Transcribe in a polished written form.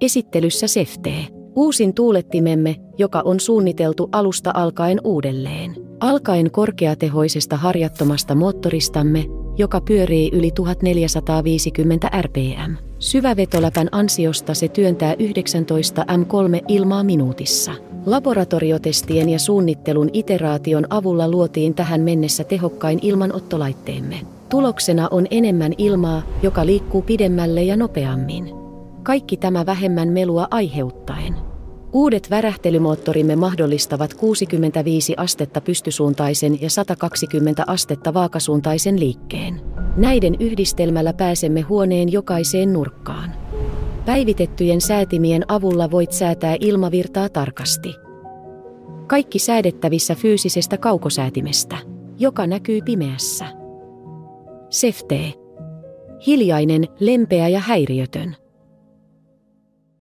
Esittelyssä Seftee. Uusin tuulettimemme, joka on suunniteltu alusta alkaen uudelleen. Alkaen korkeatehoisesta harjattomasta moottoristamme, joka pyörii yli 1450 rpm. Syvävetoläpän ansiosta se työntää 19 m3 ilmaa minuutissa. Laboratoriotestien ja suunnittelun iteraation avulla luotiin tähän mennessä tehokkain ilmanottolaitteemme. Tuloksena on enemmän ilmaa, joka liikkuu pidemmälle ja nopeammin. Kaikki tämä vähemmän melua aiheuttaen. Uudet värähtelymoottorimme mahdollistavat 65 astetta pystysuuntaisen ja 120 astetta vaakasuuntaisen liikkeen. Näiden yhdistelmällä pääsemme huoneen jokaiseen nurkkaan. Päivitettyjen säätimien avulla voit säätää ilmavirtaa tarkasti. Kaikki säädettävissä fyysisestä kaukosäätimestä, joka näkyy pimeässä. Seftee. Hiljainen, lempeä ja häiriötön.